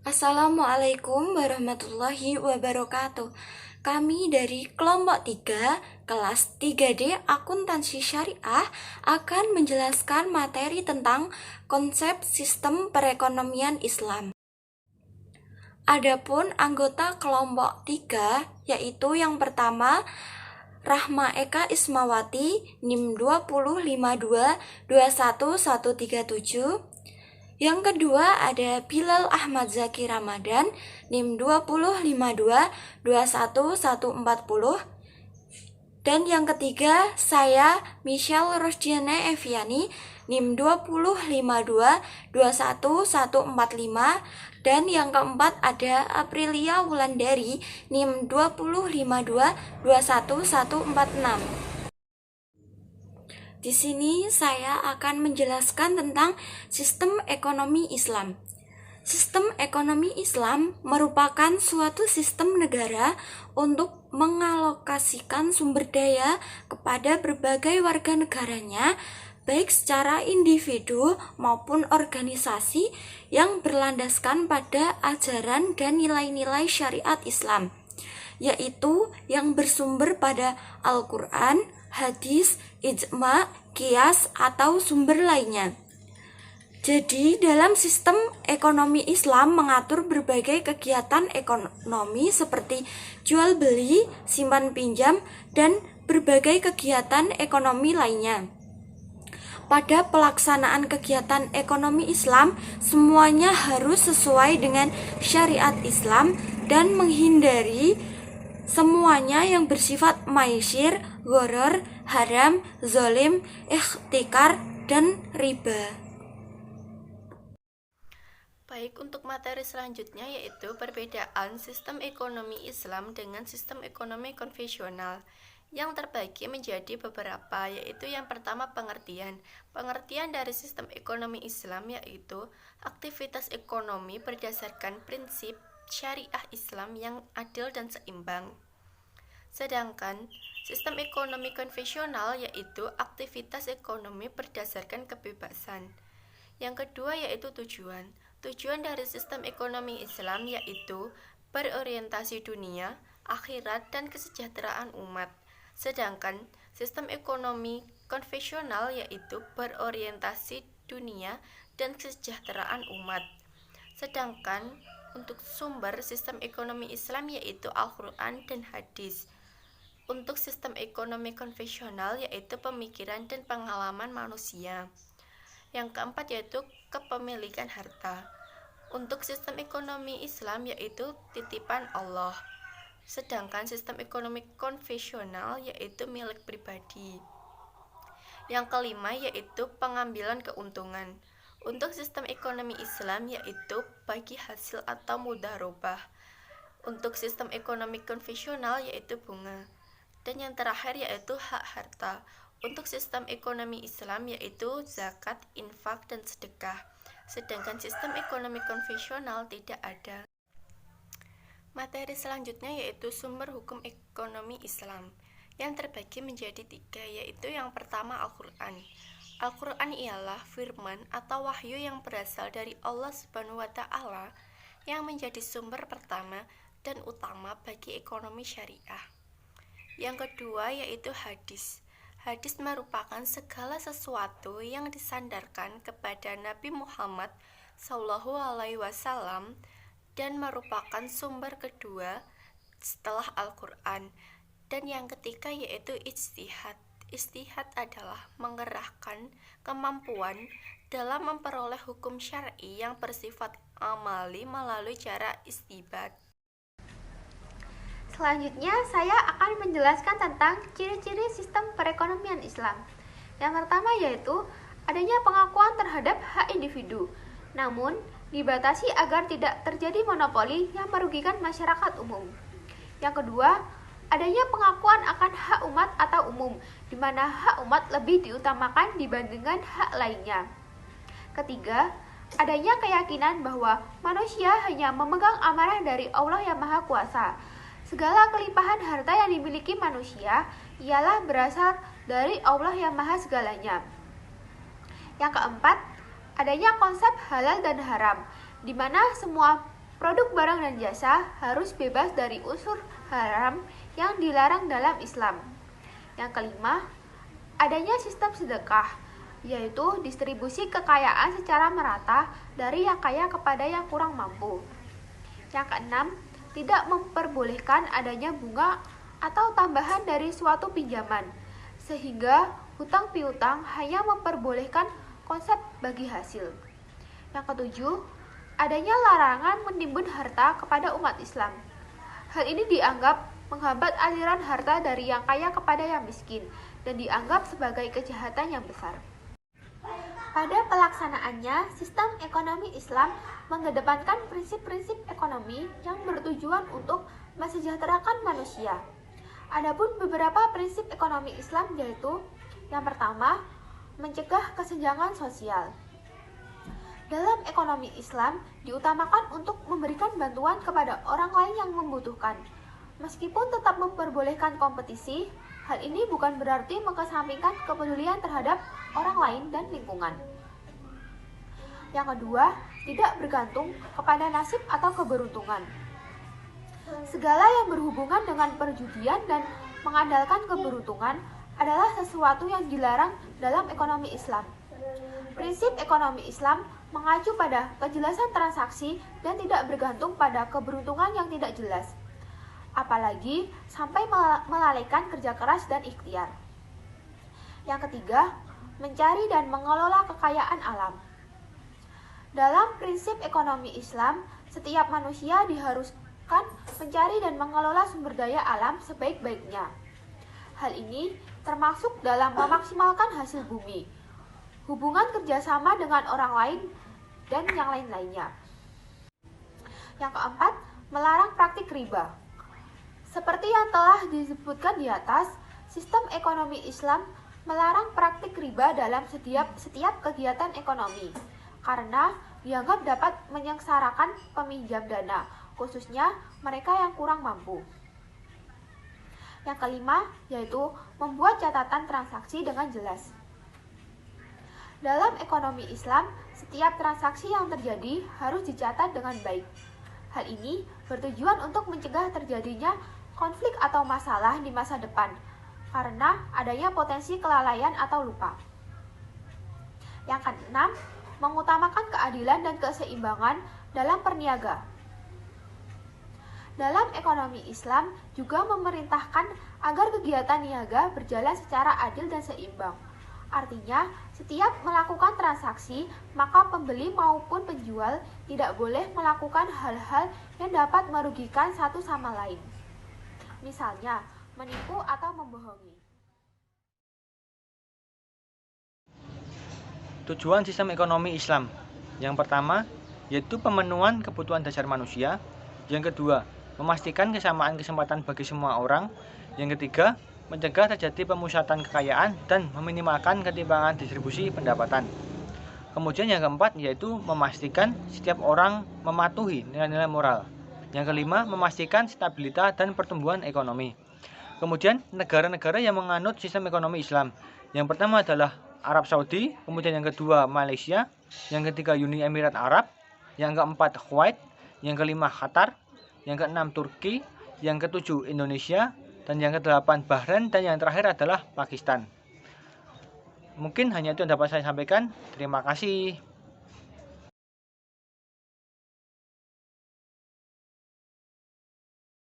Assalamualaikum warahmatullahi wabarakatuh. Kami dari kelompok 3, kelas 3D Akuntansi Syariah akan menjelaskan materi tentang konsep sistem perekonomian Islam. Adapun anggota kelompok 3 yaitu yang pertama Rahma Eka Ismawati NIM 205221137. Yang kedua ada Bilal Ahmad Zaki Ramadan NIM 205221140. Dan yang ketiga saya Michelle Rosdiana Eviani NIM 205221145. Dan yang keempat ada Aprilia Wulandari NIM 205221146. Di sini saya akan menjelaskan tentang sistem ekonomi Islam. Sistem ekonomi Islam merupakan suatu sistem negara untuk mengalokasikan sumber daya kepada berbagai warga negaranya, baik secara individu maupun organisasi yang berlandaskan pada ajaran dan nilai-nilai syariat Islam, yaitu yang bersumber pada Al-Quran, hadis, ijma, qiyas, atau sumber lainnya. Jadi, dalam sistem ekonomi Islam mengatur berbagai kegiatan ekonomi seperti jual beli, simpan pinjam, dan berbagai kegiatan ekonomi lainnya. Pada pelaksanaan kegiatan ekonomi Islam, semuanya harus sesuai dengan syariat Islam dan menghindari semuanya yang bersifat maisir, gharar, haram, zolim, ikhtikar, dan riba. Baik, untuk materi selanjutnya yaitu perbedaan sistem ekonomi Islam dengan sistem ekonomi konvensional yang terbagi menjadi beberapa, yaitu yang pertama pengertian. Pengertian dari sistem ekonomi Islam yaitu aktivitas ekonomi berdasarkan prinsip syariah Islam yang adil dan seimbang. Sedangkan sistem ekonomi konvensional yaitu aktivitas ekonomi berdasarkan kebebasan. Yang kedua yaitu tujuan. Tujuan dari sistem ekonomi Islam yaitu berorientasi dunia, akhirat, dan kesejahteraan umat. Sedangkan sistem ekonomi konvensional yaitu berorientasi dunia dan kesejahteraan umat. Sedangkan untuk sumber sistem ekonomi Islam yaitu Al-Quran dan hadis. Untuk sistem ekonomi konvensional yaitu pemikiran dan pengalaman manusia. Yang keempat yaitu kepemilikan harta. Untuk sistem ekonomi Islam yaitu titipan Allah. Sedangkan sistem ekonomi konvensional yaitu milik pribadi. Yang kelima yaitu pengambilan keuntungan. Untuk sistem ekonomi Islam yaitu bagi hasil atau mudharabah. Untuk sistem ekonomi konvensional yaitu bunga. Dan yang terakhir yaitu hak harta. Untuk sistem ekonomi Islam yaitu zakat, infak, dan sedekah. Sedangkan sistem ekonomi konvensional tidak ada. Materi selanjutnya yaitu sumber hukum ekonomi Islam yang terbagi menjadi 3, yaitu yang pertama Al-Quran. Al-Quran ialah firman atau wahyu yang berasal dari Allah Subhanahu wa Ta'ala yang menjadi sumber pertama dan utama bagi ekonomi syariah. Yang kedua yaitu hadis. Hadis merupakan segala sesuatu yang disandarkan kepada Nabi Muhammad SAW dan merupakan sumber kedua setelah Al-Quran. Dan yang ketiga yaitu ijtihad. Ijtihad adalah mengerahkan kemampuan dalam memperoleh hukum syar'i yang bersifat amali melalui cara istinbat. Selanjutnya, saya akan menjelaskan tentang ciri-ciri sistem perekonomian Islam. Yang pertama yaitu adanya pengakuan terhadap hak individu, namun dibatasi agar tidak terjadi monopoli yang merugikan masyarakat umum. Yang kedua, adanya pengakuan akan hak umat atau umum, di mana hak umat lebih diutamakan dibandingkan hak lainnya. Ketiga, adanya keyakinan bahwa manusia hanya memegang amanah dari Allah yang Maha Kuasa. Segala kelimpahan harta yang dimiliki manusia ialah berasal dari Allah yang Maha Segalanya. Yang keempat, adanya konsep halal dan haram, di mana semua Produk barang dan jasa harus bebas dari unsur haram yang dilarang dalam Islam. Yang kelima, adanya sistem sedekah, yaitu distribusi kekayaan secara merata dari yang kaya kepada yang kurang mampu. Yang keenam, tidak memperbolehkan adanya bunga atau tambahan dari suatu pinjaman, sehingga hutang piutang hanya memperbolehkan konsep bagi hasil. Yang ketujuh, adanya larangan menimbun harta kepada umat Islam. Hal ini dianggap menghambat aliran harta dari yang kaya kepada yang miskin dan dianggap sebagai kejahatan yang besar. Pada pelaksanaannya, sistem ekonomi Islam mengedepankan prinsip-prinsip ekonomi yang bertujuan untuk mesejahterakan manusia. Adapun beberapa prinsip ekonomi Islam yaitu yang pertama, mencegah kesenjangan sosial. Dalam ekonomi Islam diutamakan untuk memberikan bantuan kepada orang lain yang membutuhkan. Meskipun tetap memperbolehkan kompetisi, hal ini bukan berarti mengesampingkan kepedulian terhadap orang lain dan lingkungan. Yang kedua, tidak bergantung kepada nasib atau keberuntungan. Segala yang berhubungan dengan perjudian dan mengandalkan keberuntungan adalah sesuatu yang dilarang dalam ekonomi Islam. Prinsip ekonomi Islam mengacu pada kejelasan transaksi dan tidak bergantung pada keberuntungan yang tidak jelas, apalagi sampai melalaikan kerja keras dan ikhtiar. Yang ketiga, mencari dan mengelola kekayaan alam. Dalam prinsip ekonomi Islam, setiap manusia diharuskan mencari dan mengelola sumber daya alam sebaik-baiknya. Hal ini termasuk dalam memaksimalkan hasil bumi, hubungan kerjasama dengan orang lain, dan yang lain-lainnya. Yang keempat, melarang praktik riba. Seperti yang telah disebutkan di atas, sistem ekonomi Islam melarang praktik riba dalam setiap kegiatan ekonomi, karena dianggap dapat menyengsarakan peminjam dana, khususnya mereka yang kurang mampu. Yang kelima, yaitu membuat catatan transaksi dengan jelas. Dalam ekonomi Islam, setiap transaksi yang terjadi harus dicatat dengan baik. Hal ini bertujuan untuk mencegah terjadinya konflik atau masalah di masa depan, karena adanya potensi kelalaian atau lupa. Yang keenam, mengutamakan keadilan dan keseimbangan dalam perniagaan. Dalam ekonomi Islam juga memerintahkan agar kegiatan niaga berjalan secara adil dan seimbang. Artinya, setiap melakukan transaksi, maka pembeli maupun penjual tidak boleh melakukan hal-hal yang dapat merugikan satu sama lain. Misalnya, menipu atau membohongi. Tujuan sistem ekonomi Islam. Yang pertama, yaitu pemenuhan kebutuhan dasar manusia. Yang kedua, memastikan kesamaan kesempatan bagi semua orang. Yang ketiga, mencegah terjadi pemusatan kekayaan dan meminimalkan ketimpangan distribusi pendapatan. Kemudian yang keempat, yaitu memastikan setiap orang mematuhi nilai-nilai moral. Yang kelima, memastikan stabilitas dan pertumbuhan ekonomi. Kemudian negara-negara yang menganut sistem ekonomi Islam. Yang pertama adalah Arab Saudi, kemudian yang kedua Malaysia, yang ketiga Uni Emirat Arab, yang keempat Kuwait, yang kelima Qatar, yang keenam Turki, yang ketujuh Indonesia, dan yang kedelapan Bahrain, dan yang terakhir adalah Pakistan. Mungkin hanya itu yang dapat saya sampaikan. Terima kasih.